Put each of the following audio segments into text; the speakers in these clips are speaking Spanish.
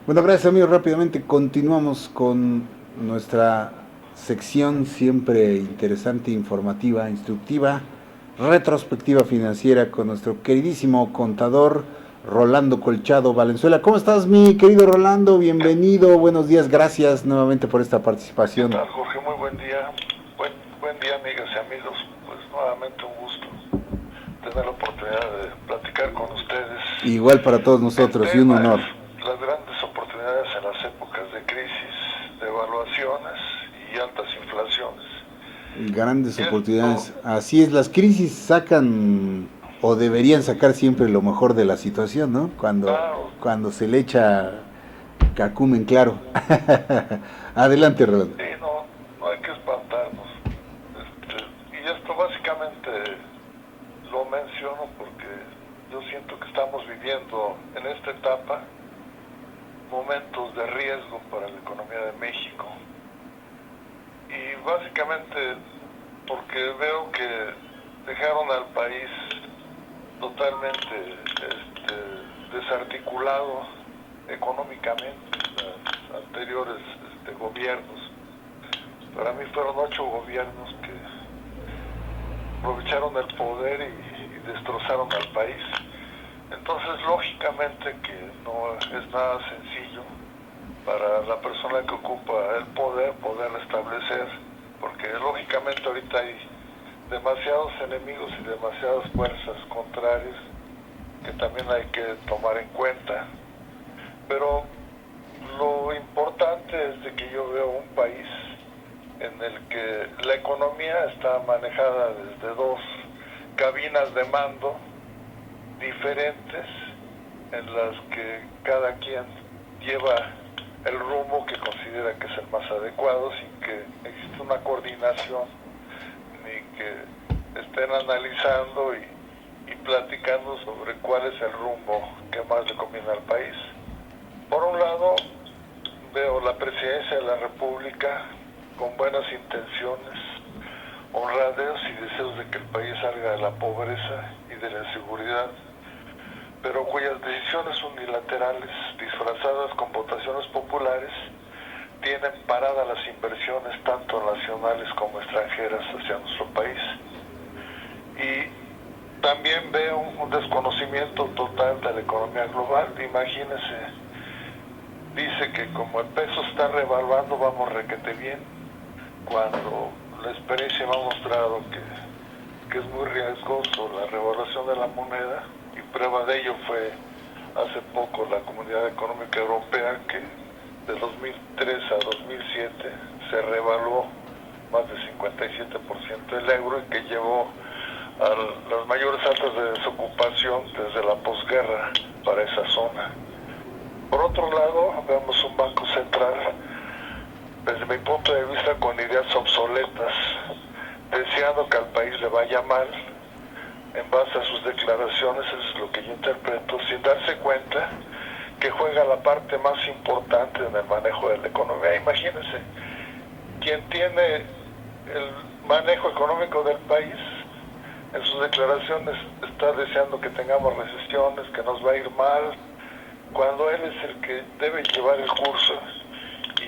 Bueno, gracias amigos. Rápidamente continuamos con nuestra sección siempre interesante, informativa, instructiva, retrospectiva financiera con nuestro queridísimo contador Rolando Colchado Valenzuela. ¿Cómo estás, mi querido Rolando? ¿Qué, Bienvenido, buenos días, gracias nuevamente por esta qué participación. tal, Jorge? Muy buen día. Buen día, amigas y amigos. Pues nuevamente un gusto tener la oportunidad de platicar con ustedes. Igual para todos El nosotros y un tema honor. es las grandes oportunidades en las épocas de crisis, de evaluaciones y altas inflaciones. Grandes Y esto, oportunidades. Así es, las crisis sacan o deberían sacar siempre lo mejor de la situación, ¿no? claro, Cuando se le echa cacumen claro. Adelante, Rolando. sí, no hay que espantarnos. Y esto básicamente lo menciono porque yo siento que estamos viviendo en esta etapa momentos de riesgo para la economía de México. Y básicamente porque veo que dejaron al país totalmente desarticulado económicamente los anteriores gobiernos. Para mí fueron 8 gobiernos que aprovecharon el poder y destrozaron al país. Entonces, lógicamente que no es nada sencillo para la persona que ocupa el poder restablecer, porque lógicamente ahorita hay demasiados enemigos y demasiadas fuerzas contrarias que también hay que tomar en cuenta. Pero lo importante es de que yo veo un país en el que la economía está manejada desde dos cabinas de mando diferentes, en las que cada quien lleva el rumbo que considera que es el más adecuado, sin que exista una coordinación ni que estén analizando y platicando sobre cuál es el rumbo que más le conviene al país. Por un lado, veo la presidencia de la República con buenas intenciones, honradeos y deseos de que el país salga de la pobreza y de la inseguridad, pero cuyas decisiones unilaterales, disfrazadas con votaciones populares, tienen paradas las inversiones tanto nacionales como extranjeras hacia nuestro país. Y también veo un desconocimiento total de la economía global. Imagínense, dice que como el peso está revaluando vamos requete bien, cuando la experiencia me ha mostrado que es muy riesgoso la revaluación de la moneda, y prueba de ello fue hace poco la Comunidad Económica Europea, que de 2003 a 2007 se revaluó más del 57% el euro, y que llevó a las mayores altas de desocupación desde la posguerra para esa zona. Por otro lado, vemos un banco central, desde mi punto de vista, con ideas obsoletas, deseando que al país le vaya mal, en base a sus declaraciones, es lo que yo interpreto, sin darse cuenta que juega la parte más importante en el manejo de la economía. Imagínense, quien tiene el manejo económico del país, en sus declaraciones está deseando que tengamos recesiones, que nos va a ir mal, cuando él es el que debe llevar el curso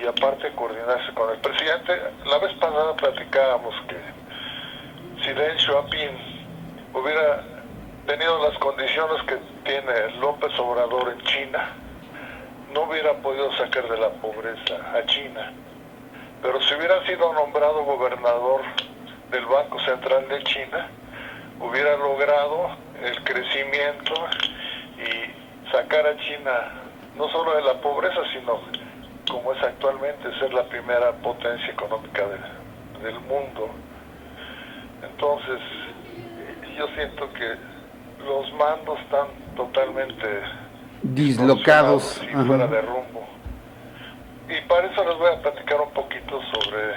y aparte coordinarse con el presidente. La vez pasada platicábamos que si Deng Xiaoping hubiera tenido las condiciones que tiene López Obrador en China, no hubiera podido sacar de la pobreza a China. Pero si hubiera sido nombrado gobernador del Banco Central de China, hubiera logrado el crecimiento y sacar a China no solo de la pobreza, sino, como es actualmente, ser la primera potencia económica del mundo. Entonces, yo siento que los mandos están totalmente distorsionados Dislocados. y Ajá. fuera de rumbo. Y para eso les voy a platicar un poquito sobre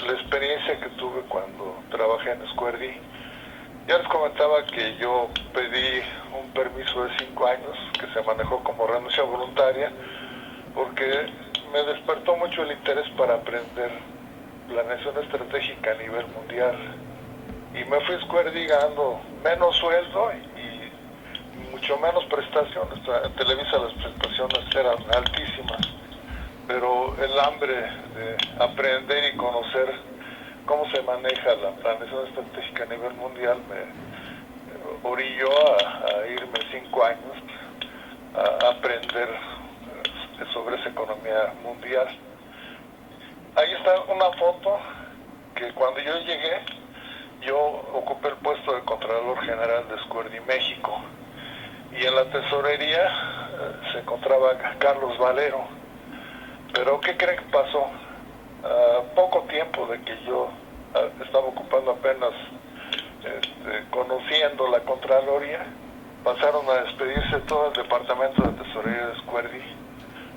la experiencia que tuve cuando trabajé en Square D. Ya les comentaba que yo pedí un permiso de 5 años que se manejó como renuncia voluntaria, porque me despertó mucho el interés para aprender planeación estratégica a nivel mundial. Y me fui a Square D ganando menos sueldo y mucho menos prestaciones. En Televisa las prestaciones eran altísimas. pero el hambre de aprender y conocer cómo se maneja la planeación estratégica a nivel mundial me orilló a irme 5 años a aprender sobre esa economía mundial. Ahí está una foto que cuando yo llegué, yo ocupé el puesto de Contralor General de Squardi México, y en la tesorería se encontraba Carlos Valero. Pero ¿qué creen que pasó? Poco tiempo de que yo estaba ocupando apenas conociendo la Contraloría, pasaron a despedirse todo el departamento de tesorería de Squardi,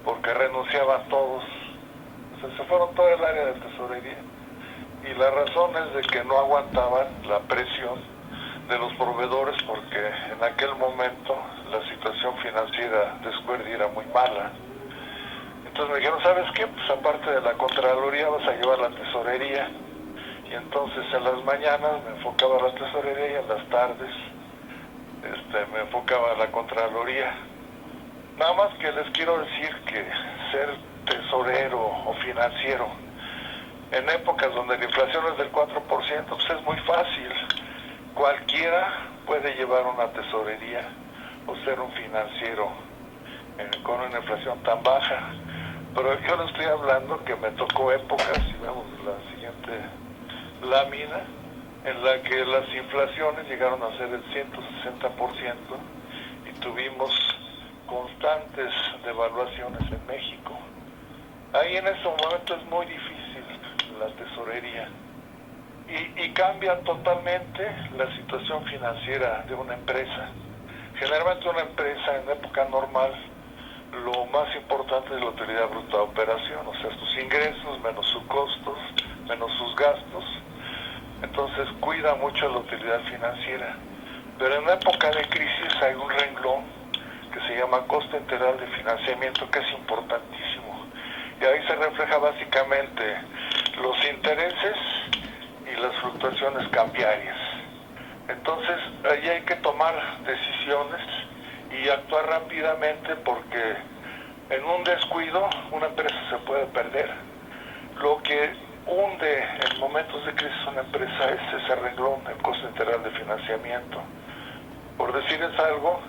porque renunciaban todos. O sea, se fueron todo el área de tesorería, y la razón es de que no aguantaban la presión de los proveedores, porque en aquel momento la situación financiera de Squardi era muy mala. Entonces me dijeron, ¿sabes qué? Pues aparte de la Contraloría vas a llevar la tesorería. Y entonces en las mañanas me enfocaba a la tesorería, y en las tardes me enfocaba a la Contraloría. Nada más que les quiero decir que ser tesorero o financiero en épocas donde la inflación es del 4%, pues es muy fácil. Cualquiera puede llevar una tesorería o ser un financiero con una inflación tan baja. Pero yo le estoy hablando que me tocó épocas, si vemos la siguiente lámina, en la que las inflaciones llegaron a ser del 160% y tuvimos constantes devaluaciones en México. Ahí en ese momento es muy difícil la tesorería y cambia totalmente la situación financiera de una empresa. Generalmente una empresa en época normal, lo más importante es la utilidad bruta de operación, o sea, sus ingresos menos sus costos, menos sus gastos. Entonces cuida mucho la utilidad financiera. Pero en época de crisis hay un renglón que se llama costo integral de financiamiento, que es importantísimo. Y ahí se refleja básicamente los intereses y las fluctuaciones cambiarias. Entonces ahí hay que tomar decisiones y actuar rápidamente, porque en un descuido una empresa se puede perder. Lo que hunde en momentos de crisis una empresa es ese renglón, el costo integral de financiamiento. Por decirles algo,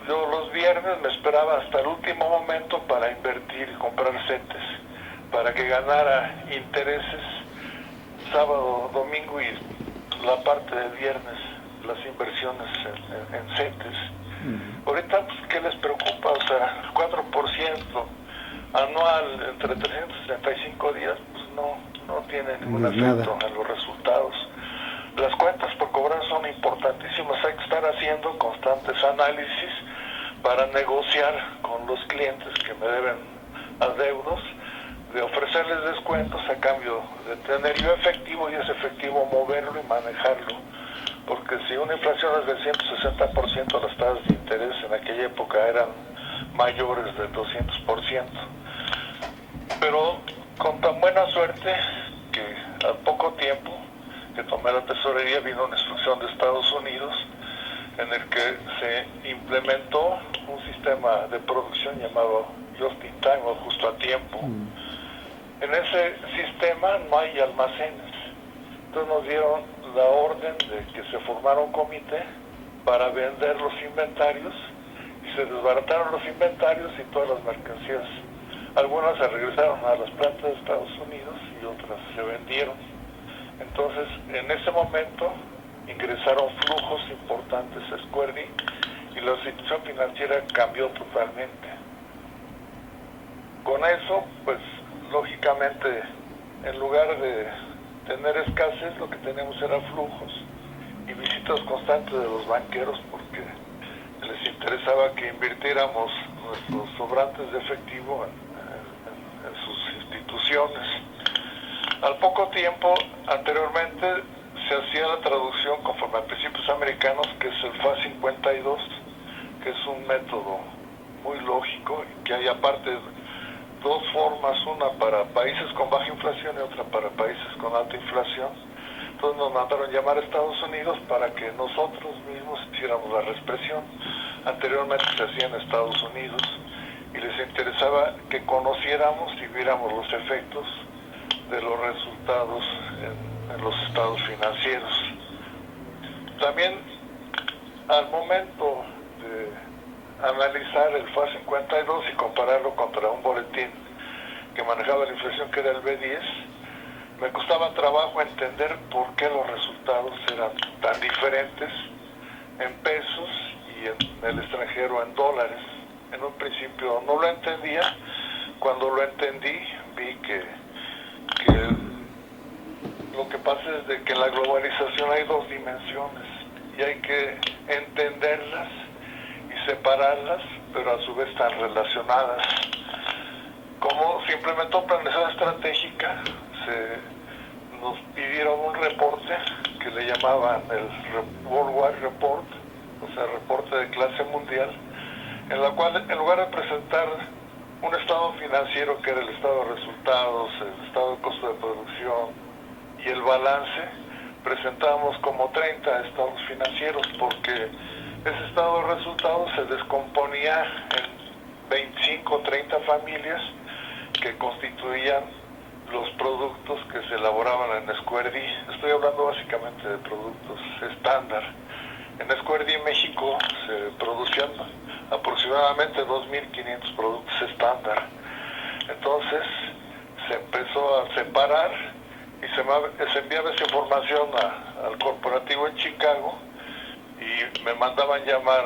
yo los viernes me esperaba hasta el último momento para invertir y comprar CETES, para que ganara intereses sábado, domingo y la parte del viernes, las inversiones en CETES. Ahorita, pues, ¿qué les preocupa? O sea, el 4% anual entre 365 días, pues no tiene ningún efecto en los resultados. Las cuentas por cobrar son importantísimas, hay que estar haciendo constantes análisis para negociar con los clientes que me deben adeudos, de ofrecerles descuentos a cambio de tener yo efectivo, y ese efectivo moverlo y manejarlo. Porque si una inflación es del 160%, las tasas de interés en aquella época eran mayores del 200%. Pero con tan buena suerte que al poco tiempo que tomé la tesorería vino una instrucción de Estados Unidos en el que se implementó un sistema de producción llamado Just in Time, o justo a tiempo. En ese sistema no hay almacenes. Entonces nos dieron la orden de que se formara un comité para vender los inventarios, y se desbarataron los inventarios y todas las mercancías. Algunas se regresaron a las plantas de Estados Unidos y otras se vendieron. Entonces, en ese momento ingresaron flujos importantes a Squardi y la situación financiera cambió totalmente. Con eso, pues, lógicamente, en lugar de tener escasez, lo que tenemos era flujos y visitas constantes de los banqueros, porque les interesaba que invirtiéramos nuestros sobrantes de efectivo en sus instituciones. Al poco tiempo, anteriormente, se hacía la traducción conforme a principios americanos, que es el FA 52, que es un método muy lógico, y que hay aparte dos formas, una para países con baja inflación y otra para países con alta inflación. Entonces nos mandaron llamar a Estados Unidos para que nosotros mismos hiciéramos la reexpresión. Anteriormente se hacía en Estados Unidos y les interesaba interesaba que conociéramos y viéramos los efectos de los resultados en los estados financieros. También, al momento de analizar el FA 52 y compararlo contra un boletín que manejaba la inflación, que era el B10, me costaba trabajo entender por qué los resultados eran tan diferentes en pesos y en el extranjero en dólares. En un principio no lo entendía. Cuando lo entendí, vi que lo que pasa es de que en la globalización hay dos dimensiones y hay que entenderlas y separarlas, pero a su vez están relacionadas. Como se implementó planeación estratégica, nos pidieron un reporte que le llamaban el Worldwide Report, o sea, reporte de clase mundial, en la cual, en lugar de presentar un estado financiero que era el estado de resultados, el estado de costo de producción y el balance, presentábamos como 30 estados financieros, porque ese estado de resultados se descomponía en 25 o 30 familias que constituían los productos que se elaboraban en Square D. Estoy hablando básicamente de productos estándar. En Square D México se producían aproximadamente 2.500 productos estándar. Entonces se empezó a separar y se enviaba esa información al corporativo en Chicago y me mandaban llamar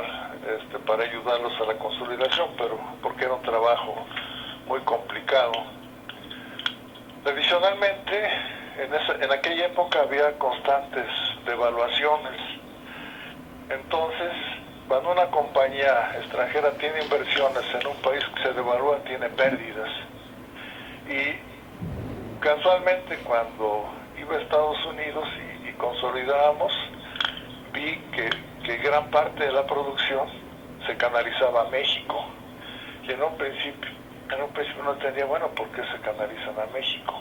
para ayudarlos a la consolidación, pero porque era un trabajo muy complicado. Adicionalmente, en aquella época había constantes devaluaciones. Entonces, cuando una compañía extranjera tiene inversiones en un país que se devalúa, tiene pérdidas. Y casualmente, cuando iba a Estados Unidos y consolidábamos, vi que gran parte de la producción se canalizaba a México. Y en un principio no entendía, bueno, ¿por qué se canalizan a México?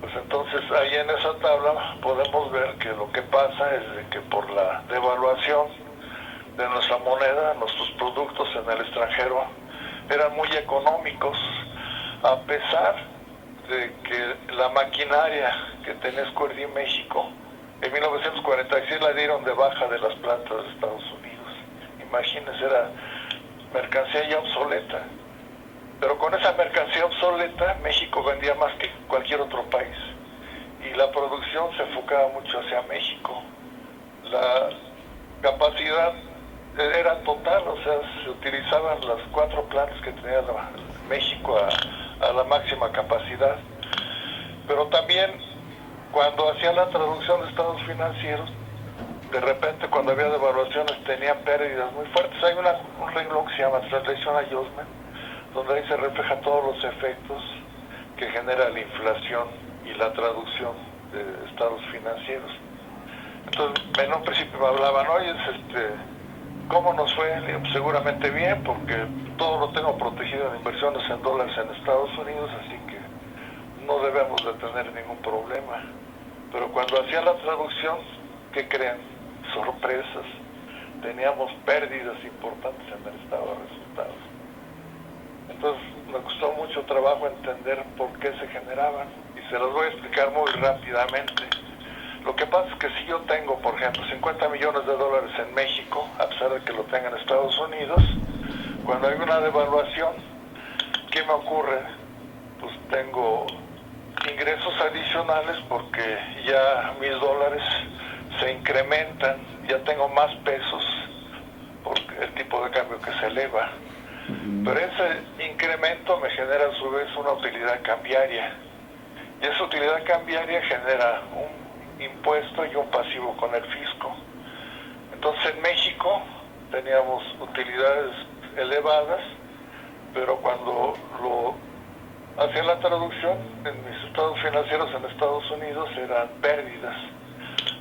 Pues entonces ahí en esa tabla podemos ver que lo que pasa es de que por la devaluación de nuestra moneda, nuestros productos en el extranjero eran muy económicos, a pesar de que la maquinaria que tenía Square D México, en 1946 la dieron de baja de las plantas de Estados Unidos. Imagínense, era mercancía ya obsoleta. Pero con esa mercancía obsoleta, México vendía más que cualquier otro país. Y la producción se enfocaba mucho hacia México. La capacidad era total, o sea, se utilizaban las 4 plantas que tenía México a la máxima capacidad. Pero también, cuando hacía la traducción de estados financieros, de repente, cuando había devaluaciones, tenían pérdidas muy fuertes. Hay un renglón que se llama Translation Adjustment, donde ahí se reflejan todos los efectos que genera la inflación y la traducción de estados financieros. Entonces, en un principio me hablaban, oye, ¿cómo nos fue? Pues, seguramente bien, porque todo lo tengo protegido en inversiones en dólares en Estados Unidos, así que no debemos de tener ningún problema. Pero cuando hacía la traducción, ¿qué creen? Sorpresas. Teníamos pérdidas importantes en el estado de resultados. Entonces me costó mucho trabajo entender por qué se generaban y se los voy a explicar muy rápidamente. Lo que pasa es que si yo tengo, por ejemplo, 50 millones de dólares en México, a pesar de que lo tenga en Estados Unidos, cuando hay una devaluación, ¿qué me ocurre? Pues tengo ingresos adicionales porque ya mis dólares se incrementan, ya tengo más pesos por el tipo de cambio que se eleva. Pero ese incremento me genera a su vez una utilidad cambiaria. Y esa utilidad cambiaria genera un impuesto y un pasivo con el fisco. Entonces en México teníamos utilidades elevadas, pero cuando lo hacía la traducción en mis estados financieros en Estados Unidos eran pérdidas.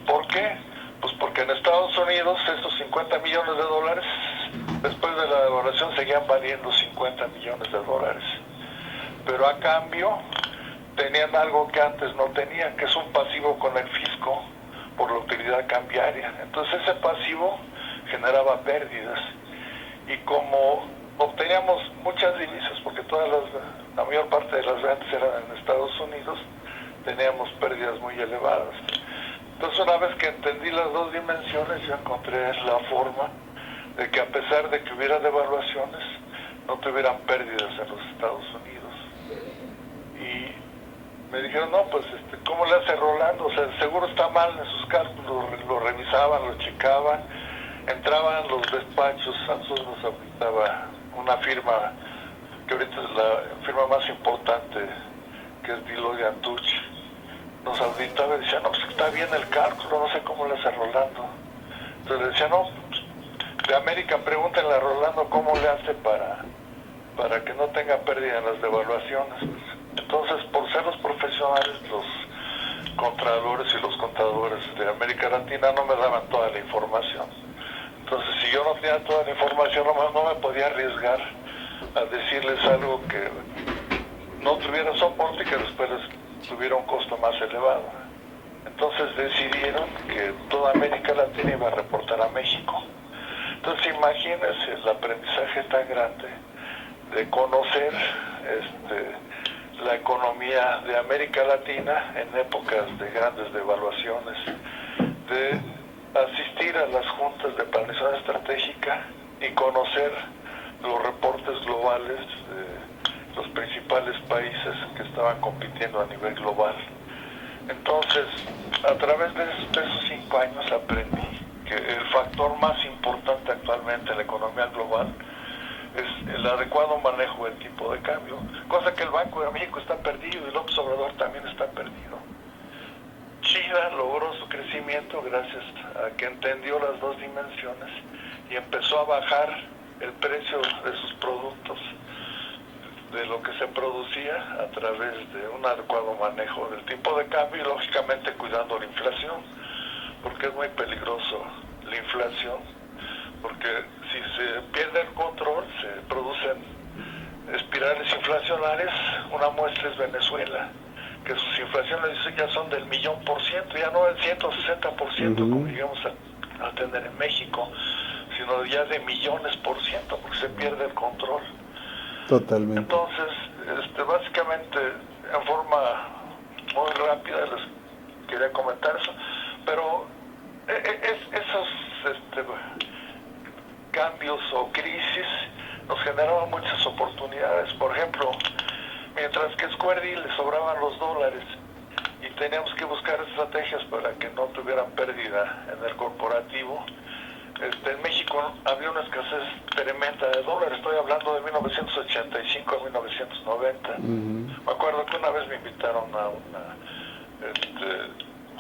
¿Por qué? Pues porque en Estados Unidos esos 50 millones de dólares, después de la devaluación, seguían valiendo 50 millones de dólares. Pero a cambio tenían algo que antes no tenían, que es un pasivo con el fisco por la utilidad cambiaria. Entonces ese pasivo generaba pérdidas. Y como obteníamos muchas divisas, porque elevadas. Entonces, una vez que entendí las dos dimensiones, yo encontré la forma de que, a pesar de que hubiera devaluaciones, no tuvieran pérdidas en los Estados Unidos. Y me dijeron, no, pues, ¿cómo le hace Rolando? O sea, seguro está mal en sus cálculos. Lo revisaban, lo checaban, entraban los despachos. Samsung nos auditaba una firma que ahorita es la firma más importante, que es Deloitte & Touche. Nos auditaba y decía, no, pues está bien el cálculo, no sé cómo le hace Rolando. Entonces le decía, no, de América pregúntenle a Rolando cómo le hace para que no tenga pérdida en las devaluaciones. Entonces, por ser los profesionales, los contralores y los contadores de América Latina no me daban toda la información. Entonces, si yo no tenía toda la información, no me podía arriesgar a decirles algo que no tuviera soporte y que después les tuviera un costo más elevado. Entonces decidieron que toda América Latina iba a reportar a México. Entonces imagínense el aprendizaje tan grande de conocer la economía de América Latina en épocas de grandes devaluaciones, de asistir a las juntas de planeación estratégica y conocer los reportes globales de los principales países que estaban compitiendo a nivel global. Entonces, a través de esos 5 años aprendí que el factor más importante actualmente en la economía global es el adecuado manejo del tipo de cambio, cosa que el Banco de México está perdido y López Obrador también está perdido. China logró su crecimiento gracias a que entendió las dos dimensiones y empezó a bajar el precio de sus productos, de lo que se producía, a través de un adecuado manejo del tipo de cambio y lógicamente cuidando la inflación, porque es muy peligroso la inflación, porque si se pierde el control se producen espirales inflacionarias. Una muestra es Venezuela, que sus inflaciones ya son del 1,000,000%, ya no del 160% como llegamos a tener en México, sino ya de millones%, porque se pierde el control. Totalmente. Entonces, básicamente, en forma muy rápida les quería comentar eso, pero esos cambios o crisis nos generaban muchas oportunidades. Por ejemplo, mientras que a Square le sobraban los dólares y teníamos que buscar estrategias para que no tuvieran pérdida en el corporativo, en México había una escasez tremenda de dólares. Estoy hablando de 1985 a 1990. Me acuerdo que una vez me invitaron a una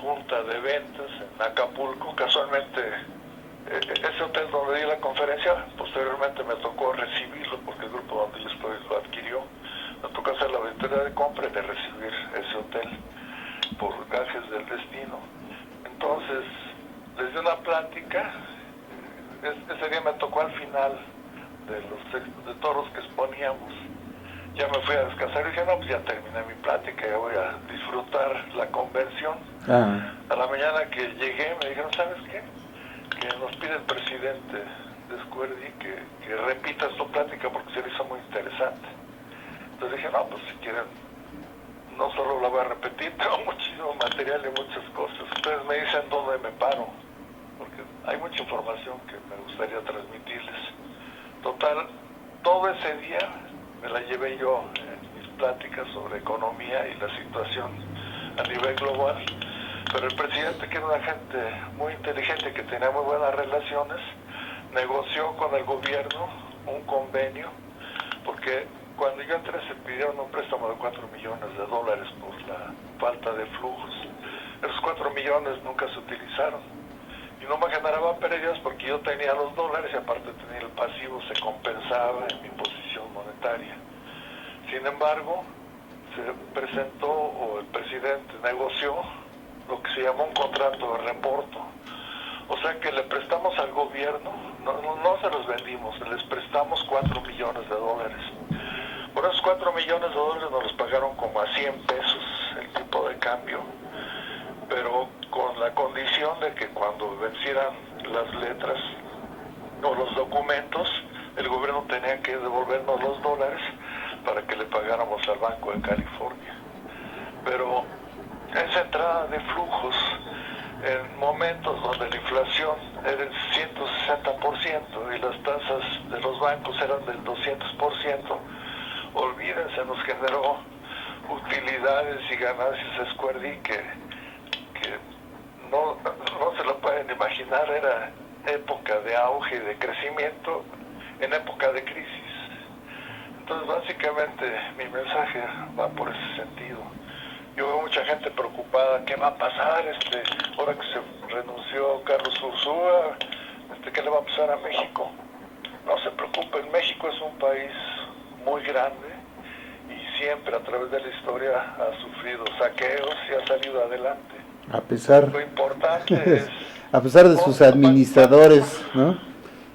junta de ventas en Acapulco. Casualmente, ese hotel donde di la conferencia, posteriormente me tocó recibirlo, porque el grupo donde yo estoy lo adquirió. Me tocó hacer la auditoría de compra y de recibir ese hotel por gajes del destino. Entonces, les di una plática. Ese día me tocó al final de todos los que exponíamos. Ya me fui a descansar y dije, no, pues ya terminé mi plática, ya voy a disfrutar la convención. A la mañana que llegué me dijeron, ¿sabes qué? Que nos pide el presidente de Square que repita su plática porque se le hizo muy interesante. Entonces dije, no, pues si quieren, no solo la voy a repetir, tengo muchísimo material y muchas cosas. Ustedes me dicen dónde me paro, porque hay mucha información que me gustaría transmitirles. Total, todo ese día me la llevé yo en mis pláticas sobre economía y la situación a nivel global, pero el presidente, que era una gente muy inteligente, que tenía muy buenas relaciones, negoció con el gobierno un convenio, porque cuando yo entré se pidieron un préstamo de $4 millones por la falta de flujos. Esos 4 millones nunca se utilizaron y no me generaba pérdidas porque yo tenía los dólares y aparte tenía el pasivo, se compensaba en mi posición monetaria. Sin embargo, se presentó, o el presidente negoció, lo que se llamó un contrato de reporto. O sea que le prestamos al gobierno, no se los vendimos, les prestamos $4 millones. Por esos $4 millones nos los pagaron como a 100 pesos el tipo de cambio, pero con la condición de que cuando vencieran las letras o los documentos, el gobierno tenía que devolvernos los dólares para que le pagáramos al Banco de California. Pero esa entrada de flujo 10%, olvídense, nos generó utilidades y ganancias Square que no se lo pueden imaginar. Era época de auge y de crecimiento en época de crisis. Entonces, básicamente, mi mensaje va por ese sentido. Yo veo mucha gente preocupada, ¿qué va a pasar? Ahora que se renunció Carlos Ursúa, ¿qué le va a pasar a México? No se preocupen, México es un país muy grande y siempre a través de la historia ha sufrido saqueos y ha salido adelante. A pesar, lo importante es a pesar de sus administradores, ¿no?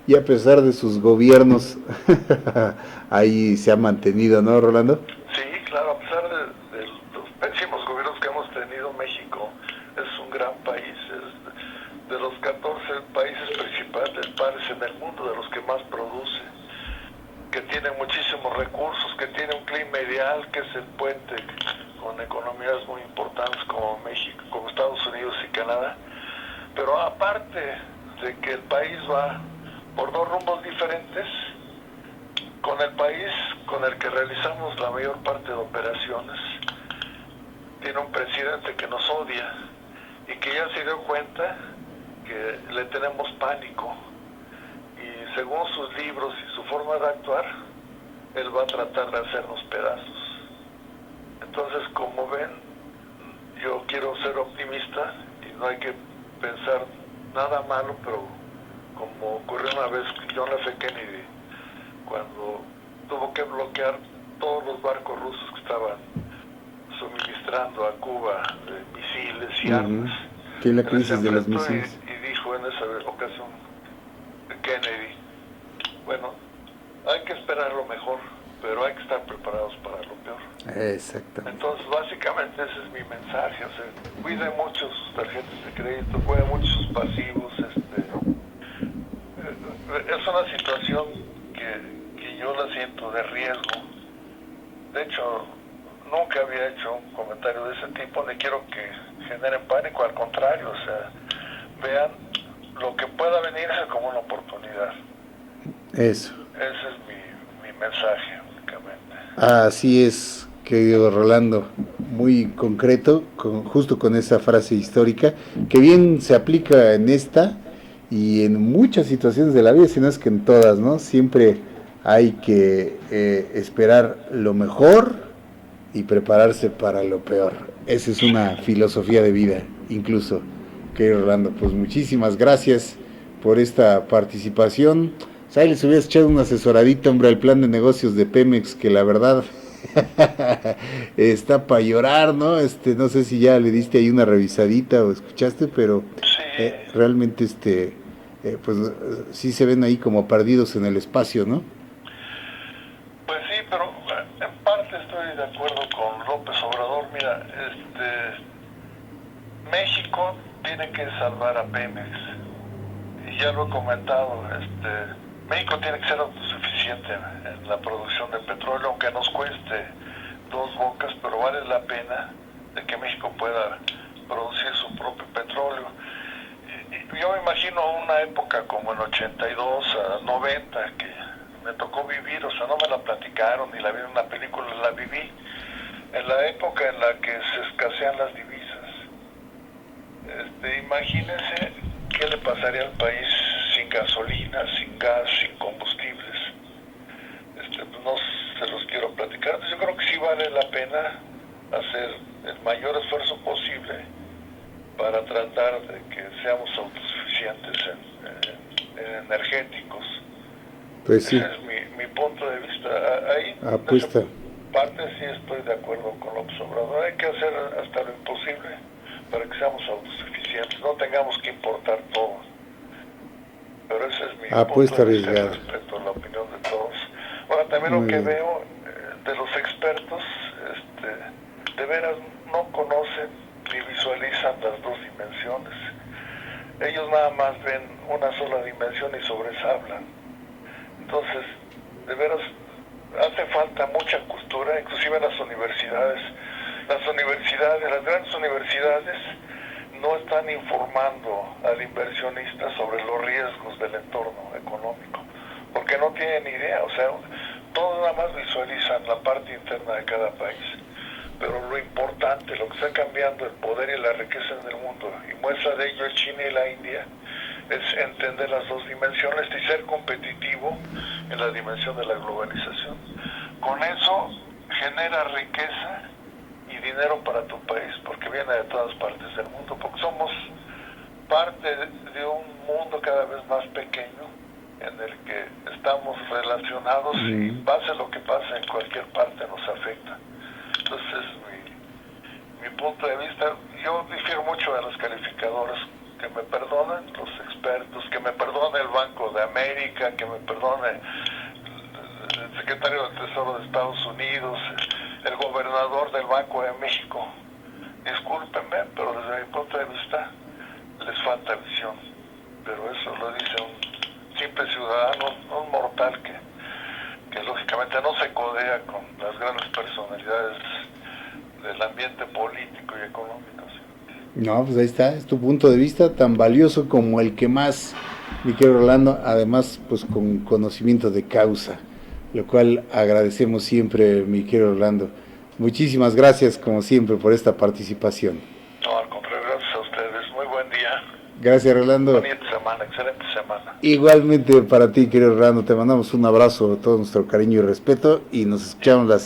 Y a pesar de sus gobiernos, ahí se ha mantenido, ¿no, Rolando? Sí, claro, a pesar de los pésimos gobiernos que hemos tenido, México es un gran país, es de los 14 países principales en el mundo, de los que más produce, que tiene muchísimos recursos, que tiene un clima ideal, que es el puente con economías muy importantes como México, como Estados Unidos y Canadá. Pero aparte de que el país va por dos rumbos diferentes, con el país con el que realizamos la mayor parte de operaciones, tiene un presidente que nos odia y que ya se dio cuenta que le tenemos pánico, y según sus libros y su forma de actuar, él va a tratar de hacernos pedazos. Entonces, como ven, yo quiero ser optimista y no hay que pensar nada malo, pero como ocurrió una vez con John F. Kennedy, cuando tuvo que bloquear todos los barcos rusos que estaban suministrando a Cuba misiles y armas. Sí, la crisis de los misiles. Y dijo en esa ocasión Kennedy, bueno, hay que esperar lo mejor, pero hay que estar preparados para lo peor. Exactamente. Entonces, básicamente ese es mi mensaje. O sea, cuide mucho sus tarjetas de crédito, cuide mucho sus pasivos. Es una situación que yo la siento de riesgo. De hecho, nunca había hecho un comentario de ese tipo, ni quiero que generen pánico, al contrario, o sea, vean lo que pueda venirse como una oportunidad. Eso. Ese es mi mensaje, únicamente. Así es, querido Rolando, muy concreto, justo con esa frase histórica, que bien se aplica en esta y en muchas situaciones de la vida, si no es que en todas, ¿no? Siempre hay que esperar lo mejor y prepararse para lo peor. Esa es una filosofía de vida, incluso, querido Rolando. Pues muchísimas gracias por esta participación. O ahí les hubieras echado una asesoradita, hombre, al plan de negocios de Pemex, que la verdad está para llorar, ¿no? No sé si ya le diste ahí una revisadita o escuchaste, pero sí. Realmente pues sí se ven ahí como perdidos en el espacio, ¿no? Pues sí, pero en parte estoy de acuerdo con López Obrador. Mira, México tiene que salvar a Pemex, y ya lo he comentado, México tiene que ser autosuficiente en la producción de petróleo, aunque nos cueste dos bocas, pero vale la pena de que México pueda producir su propio petróleo. Y yo me imagino una época como en 82 a 90 que me tocó vivir, o sea, no me la platicaron ni la vi en una película, la viví, en la época en la que se escasean las divisas. Imagínense qué le pasaría al país sin gasolina, sin gas, sin combustibles. No se los quiero platicar. Entonces, yo creo que sí vale la pena hacer el mayor esfuerzo posible para tratar de que seamos autosuficientes en energéticos. Pues sí. Ese es mi punto de vista. Ahí, apuesta. Parte sí estoy de acuerdo con López Obrador. Hay que hacer hasta lo imposible para que seamos autosuficientes, no tengamos que importar todo. Pero ese es mi apuesta punto de vista arriesgada respecto a la opinión de todos. Ahora, también muy lo que bien veo de los expertos, de veras no conocen ni visualizan las dos dimensiones. Ellos nada más ven una sola dimensión y sobresablan. Entonces, de veras, hace falta mucha cultura, inclusive en las universidades. Las grandes universidades no están informando al inversionista sobre los riesgos del entorno económico, porque no tienen idea. O sea, todo visualizan la parte interna de cada país. Pero lo importante, lo que está cambiando el poder y la riqueza en el mundo, y muestra de ello es China y la India, es entender las dos dimensiones y ser competitivo en la dimensión de la globalización. Con eso genera riqueza y dinero para tu país, porque viene de todas partes del mundo, porque somos parte de un mundo cada vez más pequeño en el que estamos relacionados y pase lo que pase en cualquier parte nos afecta. Entonces, mi punto de vista, yo difiero mucho de los calificadores, que me perdonen los expertos, que me perdone el Banco de América, que me perdone el secretario del Tesoro de Estados Unidos, el gobernador del Banco de México. Discúlpenme, pero desde mi punto de vista les falta visión. Pero eso lo dice un simple ciudadano, un mortal que lógicamente no se codea con las grandes personalidades del ambiente político y económico. ¿Sí? No, pues ahí está, es tu punto de vista tan valioso como el que más, mi querido Rolando, además pues con conocimiento de causa, lo cual agradecemos siempre, mi querido Rolando. Muchísimas gracias como siempre por esta participación. No, al contrario, gracias a ustedes, muy buen día. Gracias, Rolando. Bonita semana, excelente semana. Igualmente para ti, querido Rolando, te mandamos un abrazo, todo nuestro cariño y respeto y nos escuchamos la siguiente.